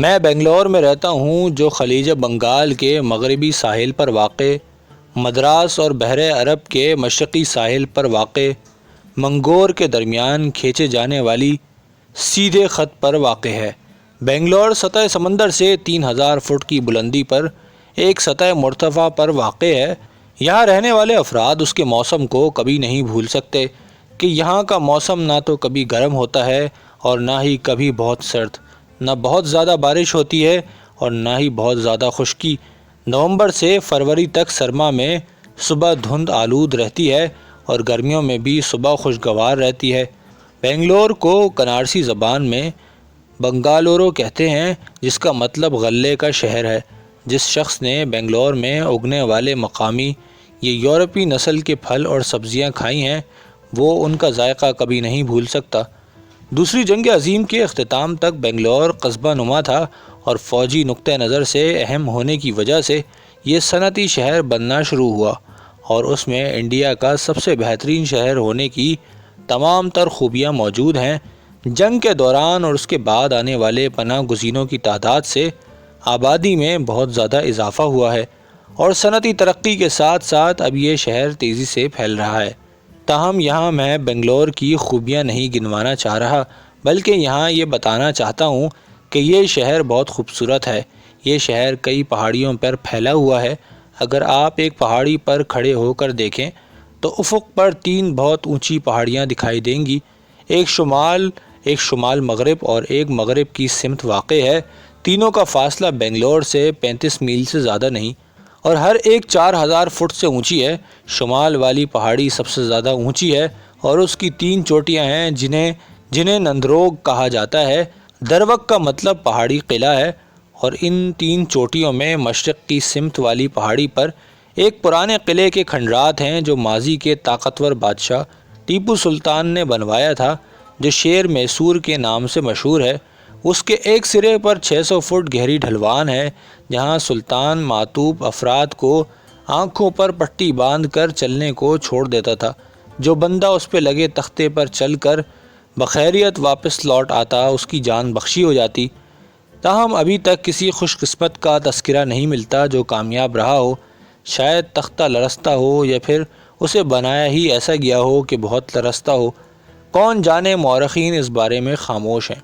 میں بنگلور میں رہتا ہوں جو خلیج بنگال کے مغربی ساحل پر واقع، مدراس اور بحر عرب کے مشرقی ساحل پر واقع، منگور کے درمیان کھینچے جانے والی سیدھے خط پر واقع ہے۔ بنگلور سطح سمندر سے 3000 فٹ کی بلندی پر ایک سطح مرتفع پر واقع ہے۔ یہاں رہنے والے افراد اس کے موسم کو کبھی نہیں بھول سکتے کہ یہاں کا موسم نہ تو کبھی گرم ہوتا ہے اور نہ ہی کبھی بہت سرد، نہ بہت زیادہ بارش ہوتی ہے اور نہ ہی بہت زیادہ خشکی۔ نومبر سے فروری تک سرما میں صبح دھند آلود رہتی ہے اور گرمیوں میں بھی صبح خوشگوار رہتی ہے۔ بنگلور کو کنارسی زبان میں بنگالورو کہتے ہیں، جس کا مطلب غلے کا شہر ہے۔ جس شخص نے بنگلور میں اگنے والے مقامی یہ یورپی نسل کے پھل اور سبزیاں کھائی ہیں، وہ ان کا ذائقہ کبھی نہیں بھول سکتا۔ دوسری جنگ عظیم کے اختتام تک بنگلور قصبہ نما تھا اور فوجی نقطہ نظر سے اہم ہونے کی وجہ سے یہ صنعتی شہر بننا شروع ہوا اور اس میں انڈیا کا سب سے بہترین شہر ہونے کی تمام تر خوبیاں موجود ہیں۔ جنگ کے دوران اور اس کے بعد آنے والے پناہ گزینوں کی تعداد سے آبادی میں بہت زیادہ اضافہ ہوا ہے اور صنعتی ترقی کے ساتھ ساتھ اب یہ شہر تیزی سے پھیل رہا ہے۔ تاہم یہاں میں بنگلور کی خوبیاں نہیں گنوانا چاہ رہا، بلکہ یہاں یہ بتانا چاہتا ہوں کہ یہ شہر بہت خوبصورت ہے۔ یہ شہر کئی پہاڑیوں پر پھیلا ہوا ہے۔ اگر آپ ایک پہاڑی پر کھڑے ہو کر دیکھیں تو افق پر 3 بہت اونچی پہاڑیاں دکھائی دیں گی۔ ایک شمال مغرب اور ایک مغرب کی سمت واقع ہے۔ تینوں کا فاصلہ بنگلور سے 35 میل سے زیادہ نہیں اور ہر ایک 4000 فٹ سے اونچی ہے۔ شمال والی پہاڑی سب سے زیادہ اونچی ہے اور اس کی 3 چوٹیاں ہیں جنہیں نندروگ کہا جاتا ہے۔ دروک کا مطلب پہاڑی قلعہ ہے اور ان 3 چوٹیوں میں مشرق کی سمت والی پہاڑی پر ایک پرانے قلعے کے کھنڈرات ہیں جو ماضی کے طاقتور بادشاہ ٹیپو سلطان نے بنوایا تھا، جو شیر میسور کے نام سے مشہور ہے۔ اس کے ایک سرے پر 600 فٹ گہری ڈھلوان ہے جہاں سلطان معتوب افراد کو آنکھوں پر پٹی باندھ کر چلنے کو چھوڑ دیتا تھا۔ جو بندہ اس پہ لگے تختے پر چل کر بخیریت واپس لوٹ آتا اس کی جان بخشی ہو جاتی۔ تاہم ابھی تک کسی خوش قسمت کا تذکرہ نہیں ملتا جو کامیاب رہا ہو۔ شاید تختہ لرزتا ہو یا پھر اسے بنایا ہی ایسا گیا ہو کہ بہت لرزتا ہو، کون جانے۔ مورخین اس بارے میں خاموش ہیں۔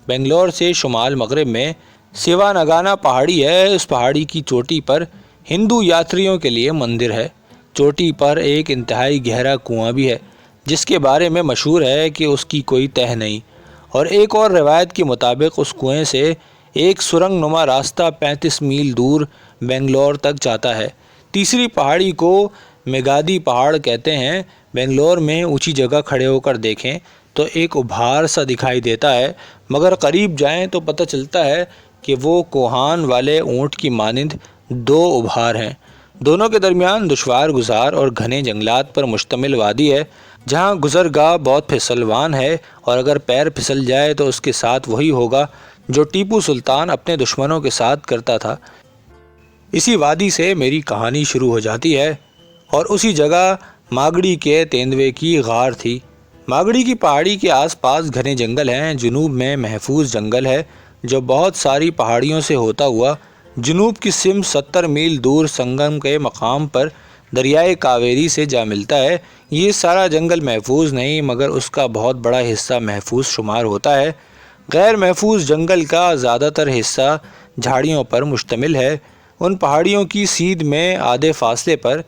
بنگلور سے شمال مغرب میں سیوانگانا پہاڑی ہے۔ اس پہاڑی کی چوٹی پر ہندو یاتریوں کے لیے مندر ہے۔ چوٹی پر ایک انتہائی گہرا کنواں بھی ہے جس کے بارے میں مشہور ہے کہ اس کی کوئی تہہ نہیں، اور ایک اور روایت کے مطابق اس کنویں سے ایک سرنگ نما راستہ 35 میل دور بنگلور تک جاتا ہے۔ تیسری پہاڑی کو میگادی پہاڑ کہتے ہیں۔ بنگلور میں اونچی جگہ کھڑے ہو کر دیکھیں تو ایک ابھار سا دکھائی دیتا ہے، مگر قریب جائیں تو پتہ چلتا ہے کہ وہ کوہان والے اونٹ کی مانند 2 ابھار ہیں۔ دونوں کے درمیان دشوار گزار اور گھنے جنگلات پر مشتمل وادی ہے جہاں گزرگاہ بہت پھسلوان ہے، اور اگر پیر پھسل جائے تو اس کے ساتھ وہی ہوگا جو ٹیپو سلطان اپنے دشمنوں کے ساتھ کرتا تھا۔ اسی وادی سے میری کہانی شروع ہو جاتی ہے اور اسی جگہ ماگڑی کے تیندوے کی غار تھی۔ ماگڑی کی پہاڑی کے آس پاس گھنے جنگل ہیں۔ جنوب میں محفوظ جنگل ہے جو بہت ساری پہاڑیوں سے ہوتا ہوا جنوب کی سمت 70 میل دور سنگم کے مقام پر دریائے کاویری سے جا ملتا ہے۔ یہ سارا جنگل محفوظ نہیں مگر اس کا بہت بڑا حصہ محفوظ شمار ہوتا ہے۔ غیر محفوظ جنگل کا زیادہ تر حصہ جھاڑیوں پر مشتمل ہے۔ ان پہاڑیوں کی سیدھ میں آدھے فاصلے پر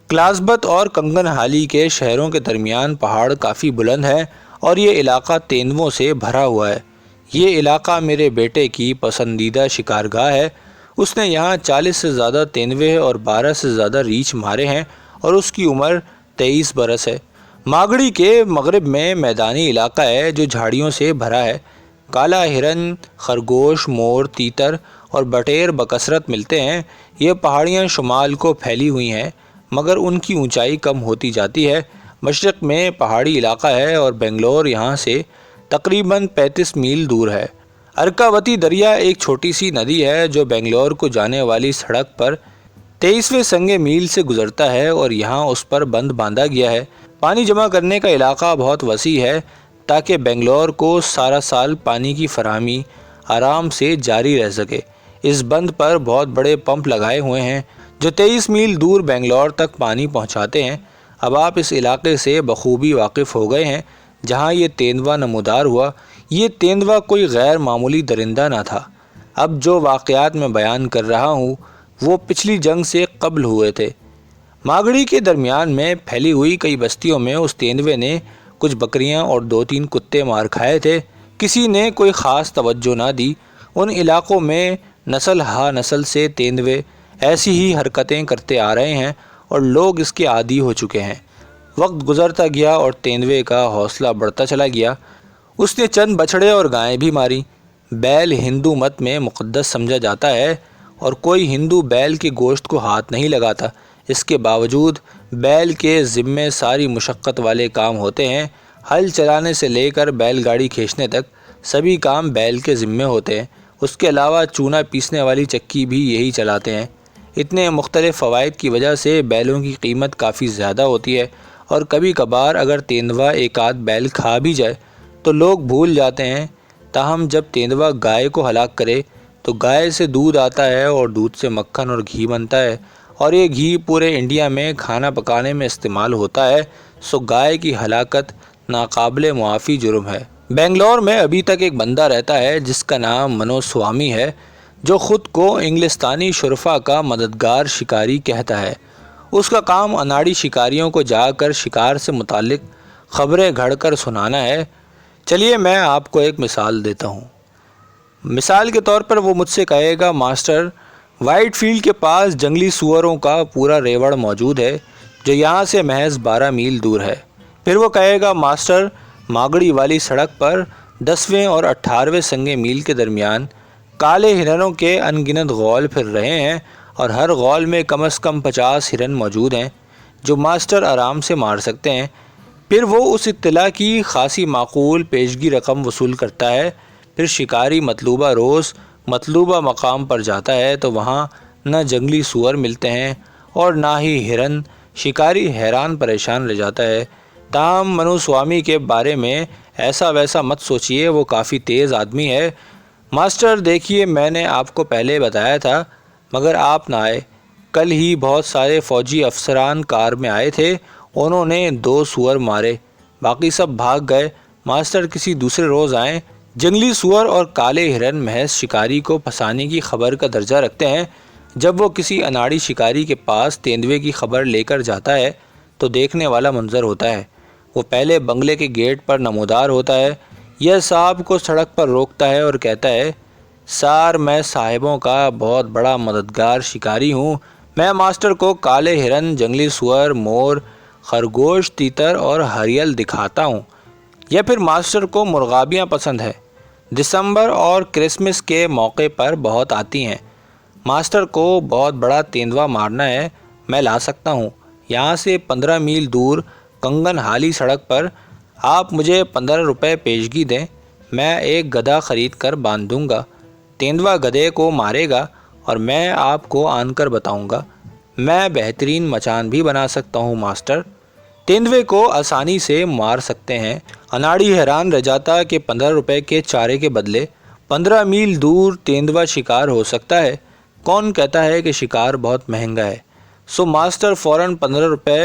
کلازبت اور کنگن حالی کے شہروں کے درمیان پہاڑ کافی بلند ہے اور یہ علاقہ تیندووں سے بھرا ہوا ہے۔ یہ علاقہ میرے بیٹے کی پسندیدہ شکارگاہ ہے۔ اس نے یہاں 40 سے زیادہ تیندوے اور 12 سے زیادہ ریچھ مارے ہیں اور اس کی عمر 23 برس ہے۔ ماگڑی کے مغرب میں میدانی علاقہ ہے جو جھاڑیوں سے بھرا ہے۔ کالا ہرن، خرگوش، مور، تیتر اور بٹیر بکثرت ملتے ہیں۔ یہ پہاڑیاں شمال کو پھیلی ہوئی ہیں مگر ان کی اونچائی کم ہوتی جاتی ہے۔ مشرق میں پہاڑی علاقہ ہے اور بنگلور یہاں سے تقریباً 35 میل دور ہے۔ ارکاوتی دریا ایک چھوٹی سی ندی ہے جو بنگلور کو جانے والی سڑک پر 23ویں سنگے میل سے گزرتا ہے اور یہاں اس پر بند باندھا گیا ہے۔ پانی جمع کرنے کا علاقہ بہت وسیع ہے تاکہ بنگلور کو سارا سال پانی کی فراہمی آرام سے جاری رہ سکے۔ اس بند پر بہت بڑے پمپ لگائے ہوئے ہیں جو 23 میل دور بنگلور تک پانی پہنچاتے ہیں۔ اب آپ اس علاقے سے بخوبی واقف ہو گئے ہیں جہاں یہ تیندوا نمودار ہوا۔ یہ تیندوا کوئی غیر معمولی درندہ نہ تھا۔ اب جو واقعات میں بیان کر رہا ہوں وہ پچھلی جنگ سے قبل ہوئے تھے۔ ماگڑی کے درمیان میں پھیلی ہوئی کئی بستیوں میں اس تیندوے نے کچھ بکریاں اور 2-3 کتے مار کھائے تھے۔ کسی نے کوئی خاص توجہ نہ دی۔ ان علاقوں میں نسل ہا نسل سے تیندوے ایسی ہی حرکتیں کرتے آ رہے ہیں اور لوگ اس کے عادی ہو چکے ہیں۔ وقت گزرتا گیا اور تیندوے کا حوصلہ بڑھتا چلا گیا۔ اس نے چند بچھڑے اور گائیں بھی ماری۔ بیل ہندو مت میں مقدس سمجھا جاتا ہے اور کوئی ہندو بیل کے گوشت کو ہاتھ نہیں لگاتا۔ اس کے باوجود بیل کے ذمے ساری مشقت والے کام ہوتے ہیں۔ ہل چلانے سے لے کر بیل گاڑی کھینچنے تک سبھی کام بیل کے ذمے ہوتے ہیں۔ اس کے علاوہ چونا پیسنے والی چکی بھی یہی چلاتے ہیں۔ اتنے مختلف فوائد کی وجہ سے بیلوں کی قیمت کافی زیادہ ہوتی ہے اور کبھی کبھار اگر تیندوا ایک آدھ بیل کھا بھی جائے تو لوگ بھول جاتے ہیں۔ تاہم جب تیندوا گائے کو ہلاک کرے تو گائے سے دودھ آتا ہے اور دودھ سے مکھن اور گھی بنتا ہے اور یہ گھی پورے انڈیا میں کھانا پکانے میں استعمال ہوتا ہے۔ سو گائے کی ہلاکت ناقابل معافی جرم ہے۔ بنگلور میں ابھی تک ایک بندہ رہتا ہے جس کا نام منو سوامی ہے جو خود کو انگلستانی شرفا کا مددگار شکاری کہتا ہے۔ اس کا کام اناڑی شکاریوں کو جا کر شکار سے متعلق خبریں گھڑ کر سنانا ہے۔ چلیے میں آپ کو ایک مثال دیتا ہوں۔ مثال کے طور پر وہ مجھ سے کہے گا ماسٹر وائٹ فیلڈ کے پاس جنگلی سوروں کا پورا ریوڑ موجود ہے جو یہاں سے محض 12 میل دور ہے۔ پھر وہ کہے گا ماسٹر ماگڑی والی سڑک پر 10ویں اور 18ویں سنگے میل کے درمیان کالے ہرنوں کے ان گنت غول پھر رہے ہیں اور ہر غول میں کم از کم 50 ہرن موجود ہیں جو ماسٹر آرام سے مار سکتے ہیں۔ پھر وہ اس اطلاع کی خاصی معقول پیشگی رقم وصول کرتا ہے۔ پھر شکاری مطلوبہ روز مطلوبہ مقام پر جاتا ہے تو وہاں نہ جنگلی سور ملتے ہیں اور نہ ہی ہرن۔ شکاری حیران پریشان رہ جاتا ہے۔ تاہم منو سوامی کے بارے میں ایسا ویسا مت سوچئے، وہ کافی تیز آدمی ہے۔ ماسٹر دیکھیے میں نے آپ کو پہلے بتایا تھا مگر آپ نہ آئے۔ کل ہی بہت سارے فوجی افسران کار میں آئے تھے، انہوں نے 2 سور مارے، باقی سب بھاگ گئے۔ ماسٹر کسی دوسرے روز آئیں۔ جنگلی سور اور کالے ہرن محض شکاری کو پھنسانے کی خبر کا درجہ رکھتے ہیں۔ جب وہ کسی اناڑی شکاری کے پاس تیندوے کی خبر لے کر جاتا ہے تو دیکھنے والا منظر ہوتا ہے۔ وہ پہلے بنگلے کے گیٹ پر نمودار ہوتا ہے۔ یہ صاحب کو سڑک پر روکتا ہے اور کہتا ہے سار میں صاحبوں کا بہت بڑا مددگار شکاری ہوں۔ میں ماسٹر کو کالے ہرن، جنگلی سور، مور، خرگوش، تیتر اور ہریل دکھاتا ہوں۔ یا پھر ماسٹر کو مرغابیاں پسند ہے، دسمبر اور کرسمس کے موقع پر بہت آتی ہیں۔ ماسٹر کو بہت بڑا تیندوا مارنا ہے، میں لا سکتا ہوں۔ یہاں سے 15 میل دور کنگن ہالی سڑک پر آپ مجھے 15 روپے پیشگی دیں، میں ایک گدھا خرید کر باندھ دوں گا۔ تیندوا گدھے کو مارے گا اور میں آپ کو آن کر بتاؤں گا۔ میں بہترین مچان بھی بنا سکتا ہوں ماسٹر۔ تیندوے کو آسانی سے مار سکتے ہیں۔ اناڑی حیران رہ جاتا کہ 15 روپے کے چارے کے بدلے 15 میل دور تیندوا شکار ہو سکتا ہے۔ کون کہتا ہے کہ شکار بہت مہنگا ہے؟ سو ماسٹر فوراً 15 روپے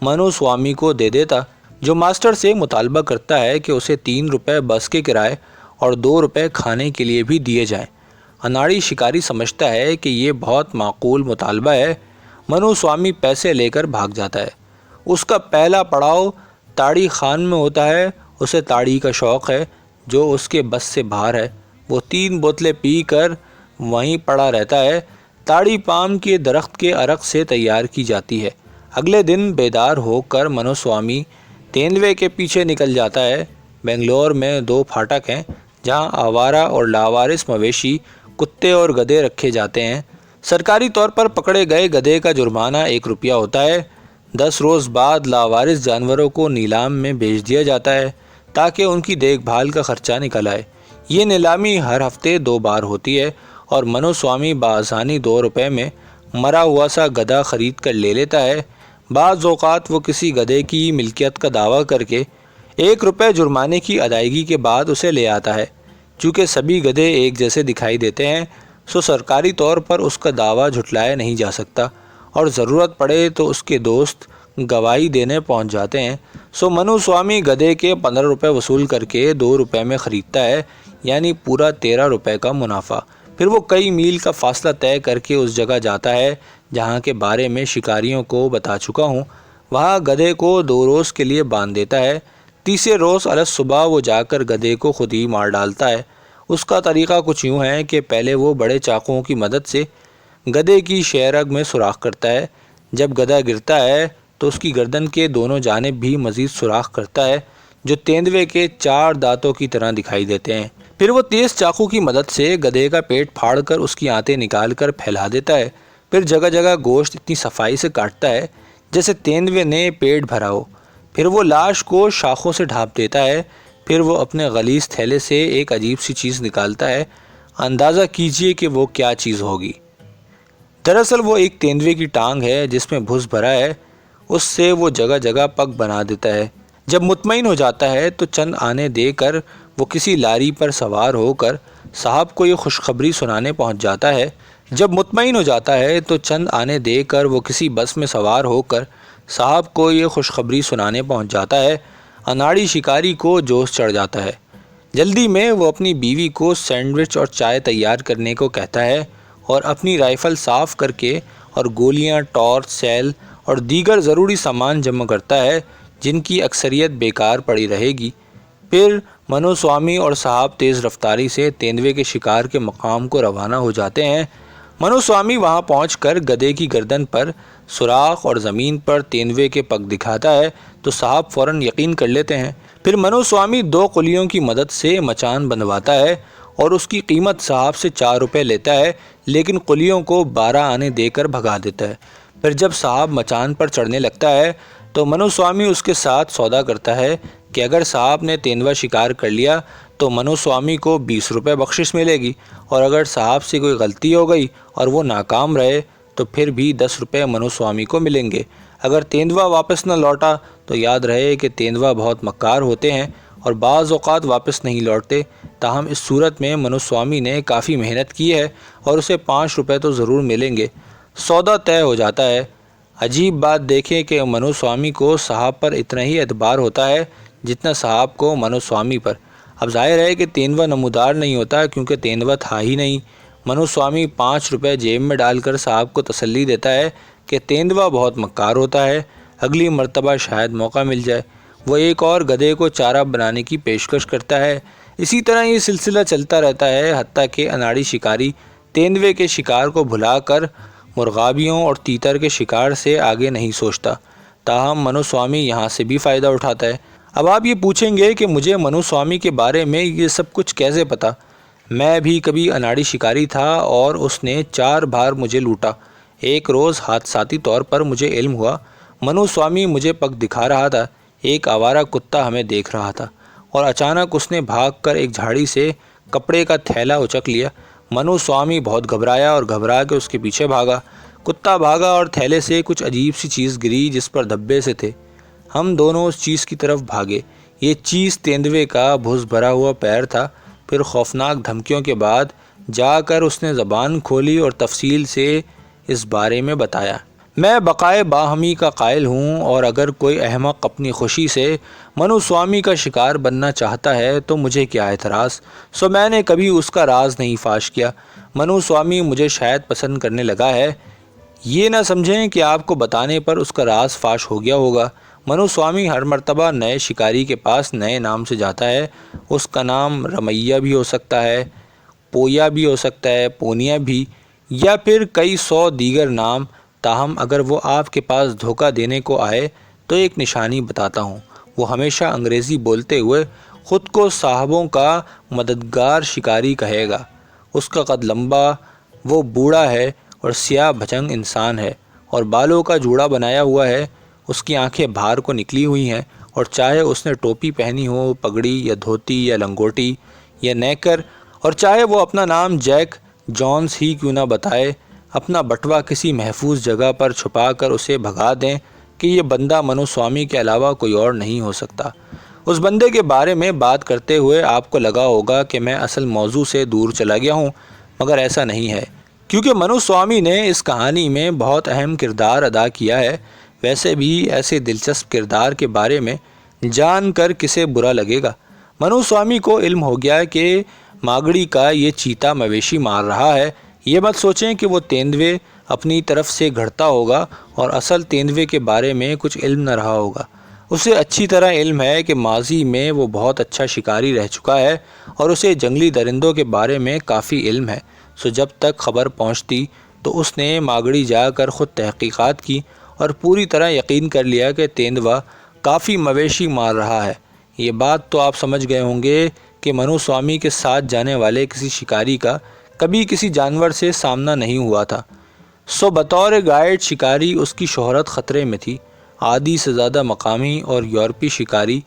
منو سوامی کو دے دیتا، جو ماسٹر سے مطالبہ کرتا ہے کہ اسے 3 روپے بس کے کرائے اور 2 روپے کھانے کے لیے بھی دیے جائیں۔ اناڑی شکاری سمجھتا ہے کہ یہ بہت معقول مطالبہ ہے۔ منو سوامی پیسے لے کر بھاگ جاتا ہے۔ اس کا پہلا پڑاؤ تاڑی خان میں ہوتا ہے۔ اسے تاڑی کا شوق ہے جو اس کے بس سے باہر ہے۔ وہ 3 بوتلیں پی کر وہیں پڑا رہتا ہے۔ تاڑی پام کے درخت کے عرق سے تیار کی جاتی ہے۔ اگلے دن بیدار ہو کر منو سوامی تیندوے کے پیچھے نکل جاتا ہے۔ بنگلور میں 2 پھاٹک ہیں جہاں آوارہ اور لاوارث مویشی کتے اور گدھے رکھے جاتے ہیں۔ سرکاری طور پر پکڑے گئے گدھے کا جرمانہ 1 روپیہ ہوتا ہے۔ 10 روز بعد لاوارث جانوروں کو نیلام میں بیچ دیا جاتا ہے تاکہ ان کی دیکھ بھال کا خرچہ نکل آئے۔ یہ نیلامی ہر ہفتے 2 بار ہوتی ہے اور منو سوامی بآسانی 2 روپے میں مرا ہوا سا گدھا خرید کر لے لیتا ہے۔ بعض اوقات وہ کسی گدھے کی ملکیت کا دعویٰ کر کے 1 روپے جرمانے کی ادائیگی کے بعد اسے لے آتا ہے۔ چونکہ سبھی گدھے ایک جیسے دکھائی دیتے ہیں سو سرکاری طور پر اس کا دعویٰ جھٹلایا نہیں جا سکتا، اور ضرورت پڑے تو اس کے دوست گواہی دینے پہنچ جاتے ہیں۔ سو منو سوامی گدھے کے 15 روپے وصول کر کے 2 روپے میں خریدتا ہے، یعنی پورا 13 روپے کا منافع۔ پھر وہ کئی میل کا فاصلہ طے کر کے اس جگہ جاتا ہے جہاں کے بارے میں شکاریوں کو بتا چکا ہوں۔ وہاں گدھے کو 2 روز کے لیے باندھ دیتا ہے۔ تیسرے روز الگ صبح وہ جا کر گدھے کو خود ہی مار ڈالتا ہے۔ اس کا طریقہ کچھ یوں ہے کہ پہلے وہ بڑے چاقوؤں کی مدد سے گدھے کی شہرگ میں سوراخ کرتا ہے۔ جب گدھا گرتا ہے تو اس کی گردن کے دونوں جانب بھی مزید سوراخ کرتا ہے جو تیندوے کے 4 دانتوں کی طرح دکھائی دیتے ہیں۔ پھر وہ تیز چاقو کی مدد سے گدھے کا پیٹ پھاڑ کر اس کی آنتیں نکال کر پھیلا دیتا ہے۔ پھر جگہ جگہ گوشت اتنی صفائی سے کاٹتا ہے جیسے تیندوے نے پیٹ بھرا ہو۔ پھر وہ لاش کو شاخوں سے ڈھانپ دیتا ہے۔ پھر وہ اپنے غلیظ تھیلے سے ایک عجیب سی چیز نکالتا ہے۔ اندازہ کیجئے کہ وہ کیا چیز ہوگی۔ دراصل وہ ایک تیندوے کی ٹانگ ہے جس میں بھس بھرا ہے۔ اس سے وہ جگہ جگہ پگ بنا دیتا ہے۔ جب مطمئن ہو جاتا ہے تو چند آنے دے کر وہ کسی لاری پر سوار ہو کر صاحب کو یہ خوشخبری سنانے پہنچ جاتا ہے۔ جب مطمئن ہو جاتا ہے تو چند آنے دے کر وہ کسی بس میں سوار ہو کر صاحب کو یہ خوشخبری سنانے پہنچ جاتا ہے۔ اناڑی شکاری کو جوش چڑھ جاتا ہے۔ جلدی میں وہ اپنی بیوی کو سینڈوچ اور چائے تیار کرنے کو کہتا ہے اور اپنی رائفل صاف کر کے اور گولیاں، ٹارچ، سیل اور دیگر ضروری سامان جمع کرتا ہے جن کی اکثریت بیکار پڑی رہے گی۔ پھر منو سوامی اور صاحب تیز رفتاری سے تیندوے کے شکار کے مقام کو روانہ ہو جاتے ہیں۔ منو سوامی وہاں پہنچ کر گدھے کی گردن پر سوراخ اور زمین پر تیندوے کے پگ دکھاتا ہے تو صاحب فوراً یقین کر لیتے ہیں۔ پھر منو سوامی 2 قلیوں کی مدد سے مچان بنواتا ہے اور اس کی قیمت صاحب سے 4 روپے لیتا ہے، لیکن قلیوں کو 12 آنے دے کر بھگا دیتا ہے۔ پھر جب صاحب مچان پر چڑھنے لگتا ہے تو منو سوامی اس کے ساتھ سودا کرتا ہے کہ اگر صاحب نے تیندوا شکار کر لیا تو منو سوامی کو 20 روپے بخشش ملے گی، اور اگر صاحب سے کوئی غلطی ہو گئی اور وہ ناکام رہے تو پھر بھی 10 روپے منو سوامی کو ملیں گے۔ اگر تیندوا واپس نہ لوٹا تو یاد رہے کہ تیندوا بہت مکار ہوتے ہیں اور بعض اوقات واپس نہیں لوٹتے۔ تاہم اس صورت میں منو سوامی نے کافی محنت کی ہے اور اسے 5 روپے تو ضرور ملیں گے۔ سودا طے ہو جاتا ہے۔ عجیب بات دیکھیں کہ منو سوامی کو صاحب پر اتنا ہی اعتبار ہوتا ہے جتنا صاحب کو منو سوامی پر۔ اب ظاہر ہے کہ تیندوا نمودار نہیں ہوتا کیونکہ تیندوا تھا ہی نہیں۔ منو سوامی 5 روپے جیب میں ڈال کر صاحب کو تسلی دیتا ہے کہ تیندوا بہت مکار ہوتا ہے، اگلی مرتبہ شاید موقع مل جائے۔ وہ ایک اور گدھے کو چارہ بنانے کی پیشکش کرتا ہے۔ اسی طرح یہ سلسلہ چلتا رہتا ہے حتیٰ کہ اناڑی شکاری تیندوے کے شکار کو بھلا کر مرغابیوں اور تیتر کے شکار سے آگے نہیں سوچتا۔ تاہم منو سوامی یہاں سے بھی فائدہ اٹھاتا ہے۔ اب آپ یہ پوچھیں گے کہ مجھے منو سوامی کے بارے میں یہ سب کچھ کیسے پتہ؟ میں بھی کبھی اناڑی شکاری تھا اور اس نے 4 بار مجھے لوٹا۔ ایک روز حادثاتی طور پر مجھے علم ہوا منو سوامی مجھے پگ دکھا رہا تھا۔ ایک آوارہ کتا ہمیں دیکھ رہا تھا اور اچانک اس نے بھاگ کر ایک جھاڑی سے کپڑے کا تھیلا اچک لیا۔ منو سوامی بہت گھبرایا اور گھبرا کے اس کے پیچھے بھاگا۔ کتا بھاگا اور تھیلے سے کچھ عجیب سی چیز گری جس پر دھبے سے تھے۔ ہم دونوں اس چیز کی طرف بھاگے۔ یہ چیز تیندوے کا بھس بھرا ہوا پیر تھا۔ پھر خوفناک دھمکیوں کے بعد جا کر اس نے زبان کھولی اور تفصیل سے اس بارے میں بتایا۔ میں بقائے باہمی کا قائل ہوں اور اگر کوئی احمق اپنی خوشی سے منو سوامی کا شکار بننا چاہتا ہے تو مجھے کیا اعتراض؟ سو میں نے کبھی اس کا راز نہیں فاش کیا۔ منو سوامی مجھے شاید پسند کرنے لگا ہے۔ یہ نہ سمجھیں کہ آپ کو بتانے پر اس کا راز فاش ہو گیا ہوگا۔ منو سوامی ہر مرتبہ نئے شکاری کے پاس نئے نام سے جاتا ہے۔ اس کا نام رمیا بھی ہو سکتا ہے، پویا بھی ہو سکتا ہے، پونیا بھی، یا پھر کئی 100 دیگر نام۔ تاہم اگر وہ آپ کے پاس دھوکہ دینے کو آئے تو ایک نشانی بتاتا ہوں۔ وہ ہمیشہ انگریزی بولتے ہوئے خود کو صاحبوں کا مددگار شکاری کہے گا۔ اس کا قد لمبا، وہ بوڑھا ہے اور سیاہ بھجنگ انسان ہے اور بالوں کا جوڑا بنایا ہوا ہے۔ اس کی آنکھیں باہر کو نکلی ہوئی ہیں اور چاہے اس نے ٹوپی پہنی ہو، پگڑی یا دھوتی یا لنگوٹی یا نیکر، اور چاہے وہ اپنا نام جیک جونز ہی کیوں نہ بتائے، اپنا بٹوا کسی محفوظ جگہ پر چھپا کر اسے بھگا دیں کہ یہ بندہ منو سوامی کے علاوہ کوئی اور نہیں ہو سکتا۔ اس بندے کے بارے میں بات کرتے ہوئے آپ کو لگا ہوگا کہ میں اصل موضوع سے دور چلا گیا ہوں، مگر ایسا نہیں ہے، کیونکہ منو سوامی نے اس کہانی میں بہت اہم کردار ادا کیا ہے۔ ویسے بھی ایسے دلچسپ کردار کے بارے میں جان کر کسے برا لگے گا۔ منو سوامی کو علم ہو گیا کہ ماگڑی کا یہ چیتا مویشی مار رہا ہے۔ یہ مت سوچیں کہ وہ تیندوے اپنی طرف سے گھڑتا ہوگا اور اصل تیندوے کے بارے میں کچھ علم نہ رہا ہوگا۔ اسے اچھی طرح علم ہے کہ ماضی میں وہ بہت اچھا شکاری رہ چکا ہے اور اسے جنگلی درندوں کے بارے میں کافی علم ہے۔ سو جب تک خبر پہنچتی تو اس نے ماگڑی جا کر خود تحقیقات کی اور پوری طرح یقین کر لیا کہ تیندوا کافی مویشی مار رہا ہے۔ یہ بات تو آپ سمجھ گئے ہوں گے کہ منو سوامی کے ساتھ جانے والے کسی شکاری کا کبھی کسی جانور سے سامنا نہیں ہوا تھا۔ سو بطور گائیڈ شکاری اس کی شہرت خطرے میں تھی۔ آدھی سے زیادہ مقامی اور یورپی شکاری،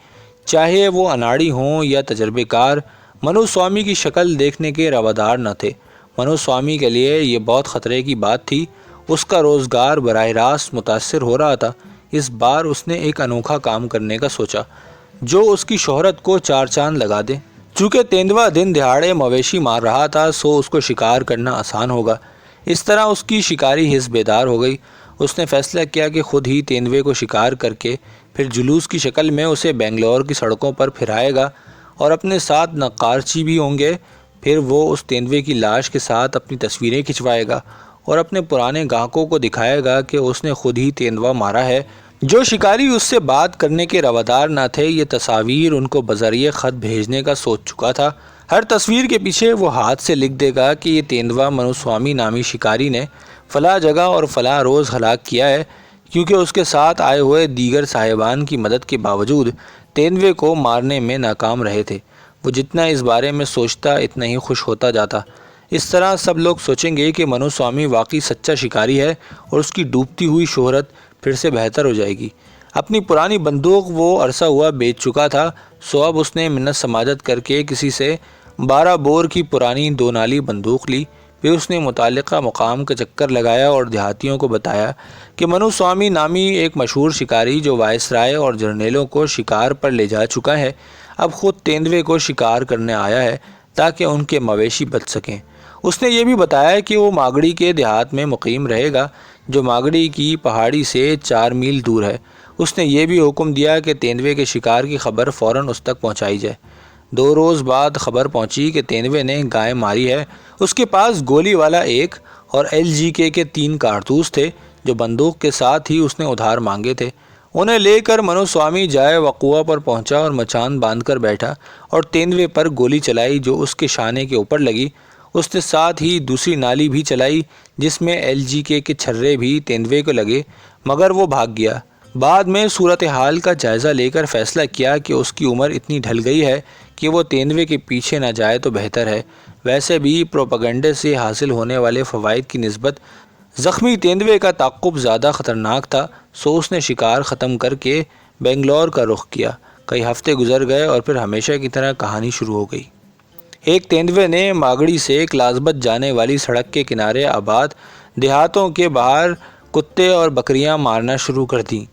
چاہے وہ اناڑی ہوں یا تجربے کار، منو سوامی کی شکل دیکھنے کے روادار نہ تھے۔ منو سوامی کے لیے یہ بہت خطرے کی بات تھی۔ اس کا روزگار براہ راست متاثر ہو رہا تھا۔ اس بار اس نے ایک انوکھا کام کرنے کا سوچا جو اس کی شہرت کو چار چاند لگا دے۔ چونکہ تیندوا دن دہاڑے مویشی مار رہا تھا، سو اس کو شکار کرنا آسان ہوگا۔ اس طرح اس کی شکاری حس بیدار ہو گئی۔ اس نے فیصلہ کیا کہ خود ہی تیندوے کو شکار کر کے پھر جلوس کی شکل میں اسے بنگلور کی سڑکوں پر پھرائے گا اور اپنے ساتھ نقاشی بھی ہوں گے۔ پھر وہ اس تیندوے کی لاش کے ساتھ اپنی تصویریں کھنچوائے گا اور اپنے پرانے گاہکوں کو دکھائے گا کہ اس نے خود ہی تیندوا مارا ہے۔ جو شکاری اس سے بات کرنے کے روادار نہ تھے، یہ تصاویر ان کو بذریعہ خط بھیجنے کا سوچ چکا تھا۔ ہر تصویر کے پیچھے وہ ہاتھ سے لکھ دے گا کہ یہ تیندوا منو سوامی نامی شکاری نے فلاں جگہ اور فلاں روز ہلاک کیا ہے، کیونکہ اس کے ساتھ آئے ہوئے دیگر صاحبان کی مدد کے باوجود تیندوے کو مارنے میں ناکام رہے تھے۔ وہ جتنا اس بارے میں سوچتا اتنا ہی خوش ہوتا جاتا۔ اس طرح سب لوگ سوچیں گے کہ منو سوامی واقعی سچا شکاری ہے اور اس کی ڈوبتی ہوئی شہرت پھر سے بہتر ہو جائے گی۔ اپنی پرانی بندوق وہ عرصہ ہوا بیچ چکا تھا، سو اب اس نے منت سماجت کر کے کسی سے 12 بور کی پرانی 2 نالی بندوق لی۔ پھر اس نے متعلقہ مقام کا چکر لگایا اور دیہاتیوں کو بتایا کہ منو سوامی نامی ایک مشہور شکاری جو وائسرائے اور جرنیلوں کو شکار پر لے جا چکا ہے، اب خود تیندوے کو شکار کرنے آیا ہے تاکہ ان کے مویشی بچ سکیں۔ اس نے یہ بھی بتایا کہ وہ ماگڑی کے دیہات میں مقیم رہے گا جو ماگڑی کی پہاڑی سے 4 میل دور ہے۔ اس نے یہ بھی حکم دیا کہ تیندوے کے شکار کی خبر فوراً اس تک پہنچائی جائے۔ 2 روز بعد خبر پہنچی کہ تیندوے نے گائے ماری ہے۔ اس کے پاس گولی والا 1 اور LGK کے 3 کارتوس تھے جو بندوق کے ساتھ ہی اس نے ادھار مانگے تھے۔ انہیں لے کر منو سوامی جائے وقوع پر پہنچا اور مچان باندھ کر بیٹھا اور تیندوے پر گولی چلائی جو اس کے شانے کے اوپر لگی۔ اس نے ساتھ ہی دوسری نالی بھی چلائی جس میں LGK کے چھرے بھی تیندوے کو لگے، مگر وہ بھاگ گیا۔ بعد میں صورتحال کا جائزہ لے کر فیصلہ کیا کہ اس کی عمر اتنی ڈھل گئی ہے کہ وہ تیندوے کے پیچھے نہ جائے تو بہتر ہے۔ ویسے بھی پروپیگنڈے سے حاصل ہونے والے فوائد کی نسبت زخمی تیندوے کا تعقب زیادہ خطرناک تھا، سو اس نے شکار ختم کر کے بنگلور کا رخ کیا۔ کئی ہفتے گزر گئے اور پھر ہمیشہ کی طرح کہانی شروع ہو گئی۔ ایک تیندوے نے ماگڑی سے کلاسبت جانے والی سڑک کے کنارے آباد دیہاتوں کے باہر کتے اور بکریاں مارنا شروع کر دیں۔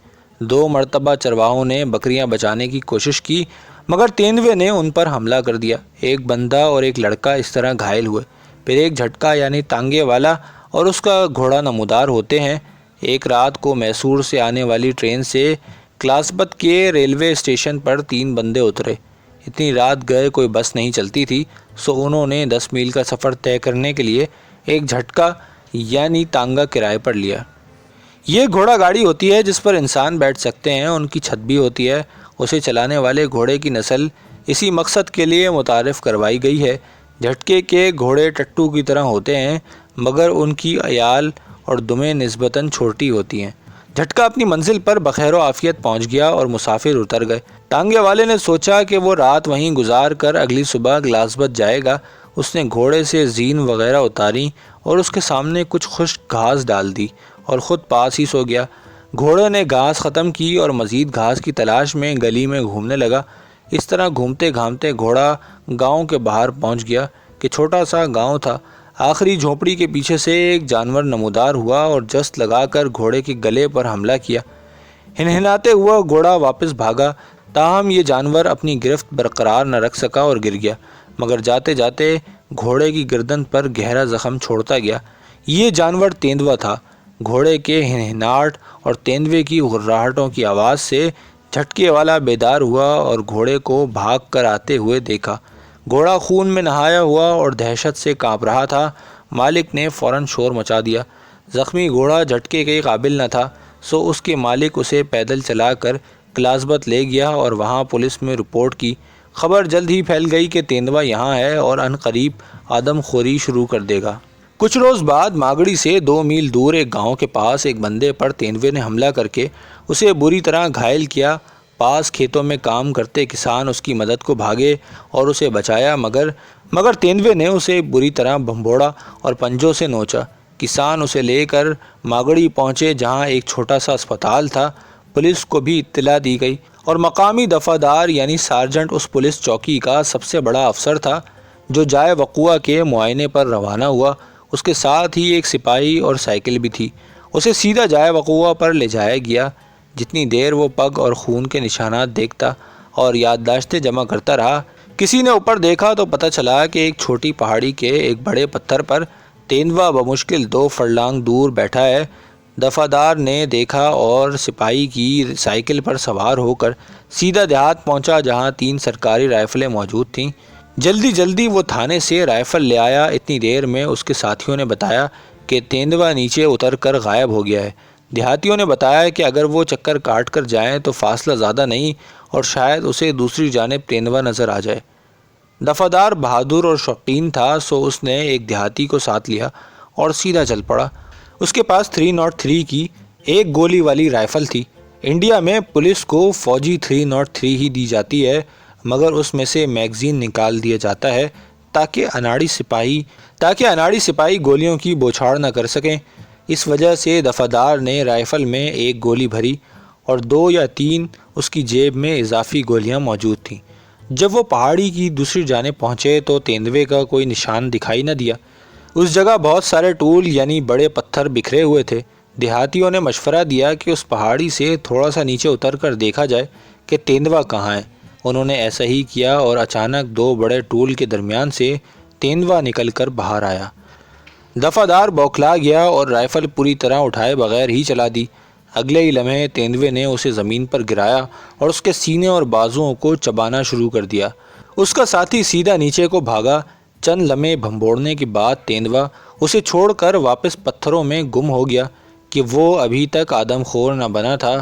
2 مرتبہ چرواہوں نے بکریاں بچانے کی کوشش کی، مگر تیندوے نے ان پر حملہ کر دیا۔ ایک بندہ اور ایک لڑکا اس طرح گھائل ہوئے۔ پھر ایک جھٹکا یعنی تانگے والا اور اس کا گھوڑا نمودار ہوتے ہیں۔ ایک رات کو میسور سے آنے والی ٹرین سے کلاسبت کے ریلوے اسٹیشن پر 3 بندے اترے۔ اتنی رات گئے کوئی بس نہیں چلتی تھی، سو انہوں نے 10 میل کا سفر طے کرنے کے لیے ایک جھٹکا یعنی تانگا کرائے پر لیا۔ یہ گھوڑا گاڑی ہوتی ہے جس پر انسان بیٹھ سکتے ہیں، ان کی چھت بھی ہوتی ہے۔ اسے چلانے والے گھوڑے کی نسل اسی مقصد کے لیے متعارف کروائی گئی ہے۔ جھٹکے کے گھوڑے ٹٹو کی طرح ہوتے ہیں، مگر ان کی عیال اور دمیں نسبتاً چھوٹی ہوتی ہیں۔ جھٹکا اپنی منزل پر بخیر و عافیت پہنچ گیا اور مسافر اتر گئے۔ ٹانگے والے نے سوچا کہ وہ رات وہیں گزار کر اگلی صبح کلاسبت جائے گا۔ اس نے گھوڑے سے زین وغیرہ اتاری اور اس کے سامنے کچھ خشک گھاس ڈال دی اور خود پاس ہی سو گیا۔ گھوڑے نے گھاس ختم کی اور مزید گھاس کی تلاش میں گلی میں گھومنے لگا۔ اس طرح گھومتے گھامتے گھوڑا گاؤں کے باہر پہنچ گیا کہ چھوٹا سا گاؤں تھا۔ آخری جھونپڑی کے پیچھے سے ایک جانور نمودار ہوا اور جست لگا کر گھوڑے کے گلے پر حملہ کیا۔ ہنہناتے ہوا گھوڑا واپس بھاگا۔ تاہم یہ جانور اپنی گرفت برقرار نہ رکھ سکا اور گر گیا، مگر جاتے جاتے گھوڑے کی گردن پر گہرا زخم چھوڑتا گیا۔ یہ جانور تیندوا تھا۔ گھوڑے کے ہنہناٹ اور تیندوے کی غراہٹوں کی آواز سے جھٹکے والا بیدار ہوا اور گھوڑے کو بھاگ کر آتے ہوئے دیکھا۔ گھوڑا خون میں نہایا ہوا اور دہشت سے کانپ رہا تھا۔ مالک نے فوراً شور مچا دیا۔ زخمی گھوڑا جھٹکے کے قابل نہ تھا، سو اس کے مالک اسے پیدل چلا کر کلاسبت لے گیا اور وہاں پولیس میں رپورٹ کی۔ خبر جلد ہی پھیل گئی کہ تیندوا یہاں ہے اور عنقریب آدم خوری شروع کر دے گا۔ کچھ روز بعد ماگڑی سے 2 میل دور ایک گاؤں کے پاس ایک بندے پر تیندوے نے حملہ کر کے اسے بری طرح گھائل کیا۔ پاس کھیتوں میں کام کرتے کسان اس کی مدد کو بھاگے اور اسے بچایا، مگر تیندوے نے اسے بری طرح بھنبوڑا اور پنجوں سے نوچا۔ کسان اسے لے کر ماگڑی پہنچے جہاں ایک چھوٹا سا اسپتال تھا۔ پولیس کو بھی اطلاع دی گئی اور مقامی دفعہ یعنی سارجنٹ اس پولیس چوکی کا سب سے بڑا افسر تھا جو جائے وقوع کے معائنے پر روانہ ہوا۔ اس کے ساتھ ہی ایک سپاہی اور سائیکل بھی تھی۔ اسے سیدھا جائے وقوع پر لے جایا گیا۔ جتنی دیر وہ پگ اور خون کے نشانات دیکھتا اور یادداشتیں جمع کرتا رہا، کسی نے اوپر دیکھا تو پتہ چلا کہ ایک چھوٹی پہاڑی کے ایک بڑے پتھر پر تیندوا بمشکل 2 فرلانگ دور بیٹھا ہے۔ دفعہ نے دیکھا اور سپاہی کی سائیکل پر سوار ہو کر سیدھا دیہات پہنچا جہاں 3 سرکاری رائفلیں موجود تھیں۔ جلدی وہ تھانے سے رائفل لے آیا۔ اتنی دیر میں اس کے ساتھیوں نے بتایا کہ تیندوا نیچے اتر کر غائب ہو گیا ہے۔ دیہاتیوں نے بتایا کہ اگر وہ چکر کاٹ کر جائیں تو فاصلہ زیادہ نہیں اور شاید اسے دوسری جانب تیندوا نظر آ جائے۔ دفعہ بہادر اور شوقین تھا، سو اس نے ایک دیہاتی کو ساتھ لیا اور سیدھا چل پڑا۔ اس کے پاس 303 کی ایک گولی والی رائفل تھی۔ انڈیا میں پولیس کو فوجی 303 ہی دی جاتی ہے، مگر اس میں سے میگزین نکال دیا جاتا ہے تاکہ اناڑی سپاہی گولیوں کی بوچھاڑ نہ کر سکیں۔ اس وجہ سے دفعہ نے رائفل میں ایک گولی بھری اور 2 یا 3 اس کی جیب میں اضافی گولیاں موجود تھیں۔ جب وہ پہاڑی کی دوسری جانب پہنچے تو تیندوے کا کوئی نشان دکھائی نہ دیا۔ اس جگہ بہت سارے ٹول یعنی بڑے پتھر بکھرے ہوئے تھے۔ دیہاتیوں نے مشورہ دیا کہ اس پہاڑی سے تھوڑا سا نیچے اتر کر دیکھا جائے کہ تیندوا کہاں ہے۔ انہوں نے ایسا ہی کیا اور اچانک 2 بڑے ٹول کے درمیان سے تیندوا نکل کر باہر آیا۔ دفعہ بوکھلا گیا اور رائفل پوری طرح اٹھائے بغیر ہی چلا دی۔ اگلے ہی لمحے تیندوے نے اسے زمین پر گرایا اور اس کے سینے اور بازوؤں کو چبانا شروع کر دیا۔ اس کا ساتھی سیدھا نیچے کو بھاگا۔ چند لمحے بھنبوڑنے کے بعد تیندوا اسے چھوڑ کر واپس پتھروں میں گم ہو گیا کہ وہ ابھی تک آدم خور نہ بنا تھا۔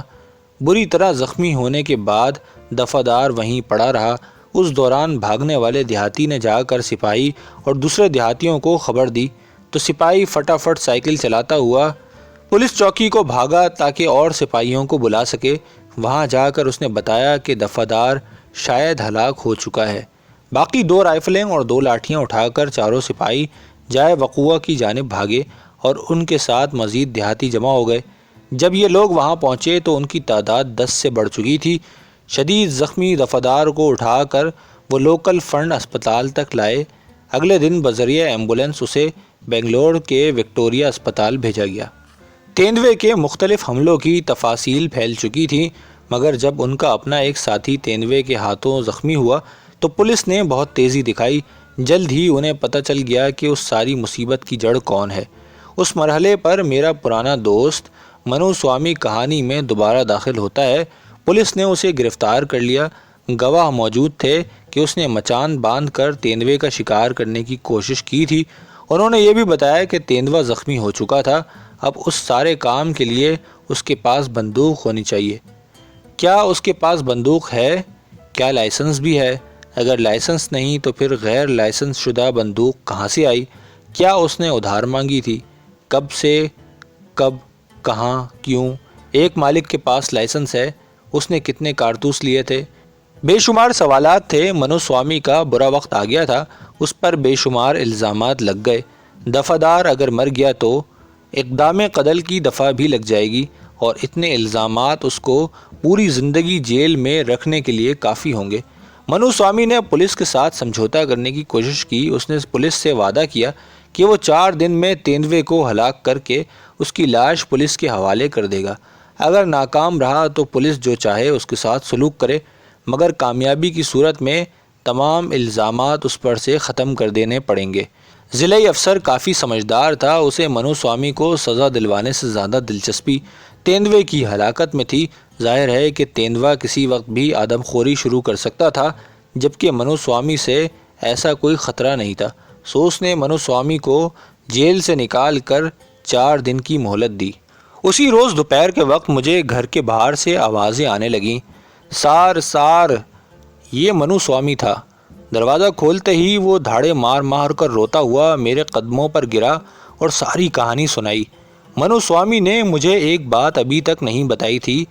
بری طرح زخمی ہونے کے بعد دفعہ وہیں پڑا رہا۔ اس دوران بھاگنے والے دیہاتی نے جا کر سپاہی اور دوسرے دیہاتیوں کو خبر دی تو سپاہی فٹافٹ سائیکل چلاتا ہوا پولیس چوکی کو بھاگا تاکہ اور سپاہیوں کو بلا سکے۔ وہاں جا کر اس نے بتایا کہ دفعہ شاید ہلاک ہو چکا ہے۔ باقی 2 رائفلیں اور 2 لاٹھیاں اٹھا کر چاروں سپاہی جائے وقوع کی جانب بھاگے اور ان کے ساتھ مزید دیہاتی جمع ہو گئے۔ جب یہ لوگ وہاں پہنچے تو ان کی تعداد 10 سے بڑھ چکی تھی۔ شدید زخمی دفعہ کو اٹھا کر وہ لوکل فرنٹ اسپتال تک لائے۔ اگلے دن بذریعہ ایمبولینس اسے بنگلور کے وکٹوریہ اسپتال بھیجا گیا۔ تیندوے کے مختلف حملوں کی تفاصیل پھیل چکی تھیں، مگر جب ان کا اپنا ایک ساتھی تیندوے کے ہاتھوں زخمی ہوا تو پولیس نے بہت تیزی دکھائی۔ جلد ہی انہیں پتہ چل گیا کہ اس ساری مصیبت کی جڑ کون ہے۔ اس مرحلے پر میرا پرانا دوست منو سوامی کہانی میں دوبارہ داخل ہوتا ہے۔ پولیس نے اسے گرفتار کر لیا۔ گواہ موجود تھے کہ اس نے مچان باندھ کر تیندوے کا شکار کرنے کی کوشش کی تھی۔ انہوں نے یہ بھی بتایا کہ تیندوا زخمی ہو چکا تھا۔ اب اس سارے کام کے لیے اس کے پاس بندوق ہونی چاہیے۔ کیا اس کے پاس بندوق ہے؟ کیا لائسنس بھی ہے؟ اگر لائسنس نہیں تو پھر غیر لائسنس شدہ بندوق کہاں سے آئی؟ کیا اس نے ادھار مانگی تھی؟ کب سے؟ کب؟ کہاں؟ کیوں؟ ایک مالک کے پاس لائسنس ہے، اس نے کتنے کارتوس لیے تھے؟ بے شمار سوالات تھے۔ منو سوامی کا برا وقت آ گیا تھا، اس پر بے شمار الزامات لگ گئے۔ دفعہ اگر مر گیا تو اقدام قتل کی دفعہ بھی لگ جائے گی اور اتنے الزامات اس کو پوری زندگی جیل میں رکھنے کے لیے کافی ہوں گے۔ منو سوامی نے پولیس کے ساتھ سمجھوتا کرنے کی کوشش کی۔ اس نے پولیس سے وعدہ کیا کہ وہ 4 دن میں تیندوے کو ہلاک کر کے اس کی لاش پولیس کے حوالے کر دے گا۔ اگر ناکام رہا تو پولیس جو چاہے اس کے ساتھ سلوک کرے، مگر کامیابی کی صورت میں تمام الزامات اس پر سے ختم کر دینے پڑیں گے۔ ضلعی افسر کافی سمجھدار تھا، اسے منو سوامی کو سزا دلوانے سے زیادہ دلچسپی تیندوے کی ہلاکت میں تھی۔ ظاہر ہے کہ تیندوا کسی وقت بھی آدم خوری شروع کر سکتا تھا، جبکہ منو سوامی سے ایسا کوئی خطرہ نہیں تھا۔ سو اس نے منو سوامی کو جیل سے نکال کر 4 دن کی مہلت دی۔ اسی روز دوپہر کے وقت مجھے گھر کے باہر سے آوازیں آنے لگیں، سار سار۔ یہ منو سوامی تھا۔ دروازہ کھولتے ہی وہ دھاڑے مار مار کر روتا ہوا میرے قدموں پر گرا اور ساری کہانی سنائی۔ منو سوامی نے مجھے ایک بات ابھی تک نہیں بتائی تھی،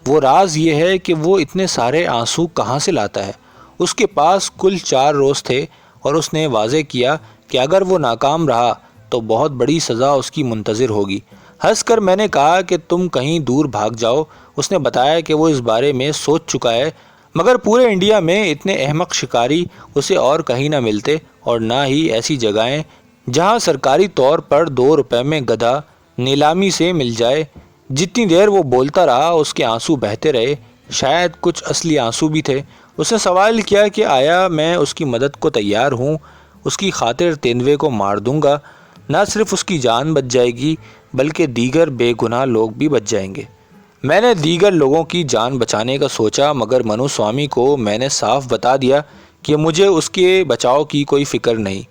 وہ راز یہ ہے کہ وہ اتنے سارے آنسو کہاں سے لاتا ہے۔ اس کے پاس کل 4 روز تھے اور اس نے واضح کیا کہ اگر وہ ناکام رہا تو بہت بڑی سزا اس کی منتظر ہوگی۔ ہنس کر میں نے کہا کہ تم کہیں دور بھاگ جاؤ۔ اس نے بتایا کہ وہ اس بارے میں سوچ چکا ہے، مگر پورے انڈیا میں اتنے احمق شکاری اسے اور کہیں نہ ملتے، اور نہ ہی ایسی جگہیں جہاں سرکاری طور پر 2 روپے میں گدھا نیلامی سے مل جائے۔ جتنی دیر وہ بولتا رہا اس کے آنسو بہتے رہے، شاید کچھ اصلی آنسو بھی تھے۔ اس نے سوال کیا کہ آیا میں اس کی مدد کو تیار ہوں؟ اس کی خاطر تیندوے کو مار دوں گا، نہ صرف اس کی جان بچ جائے گی بلکہ دیگر بے گناہ لوگ بھی بچ جائیں گے۔ میں نے دیگر لوگوں کی جان بچانے کا سوچا، مگر منو سوامی کو میں نے صاف بتا دیا کہ مجھے اس کے بچاؤ کی کوئی فکر نہیں،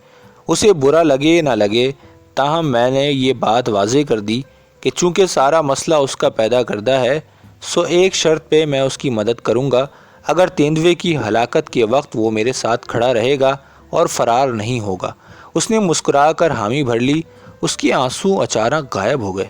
اسے برا لگے نہ لگے۔ تاہم میں نے یہ بات واضح کر دی کہ چونکہ سارا مسئلہ اس کا پیدا کردہ ہے، سو ایک شرط پہ میں اس کی مدد کروں گا، اگر تیندوے کی ہلاکت کے وقت وہ میرے ساتھ کھڑا رہے گا اور فرار نہیں ہوگا۔ اس نے مسکرا کر حامی بھر لی، اس کے آنسو اچانک غائب ہو گئے۔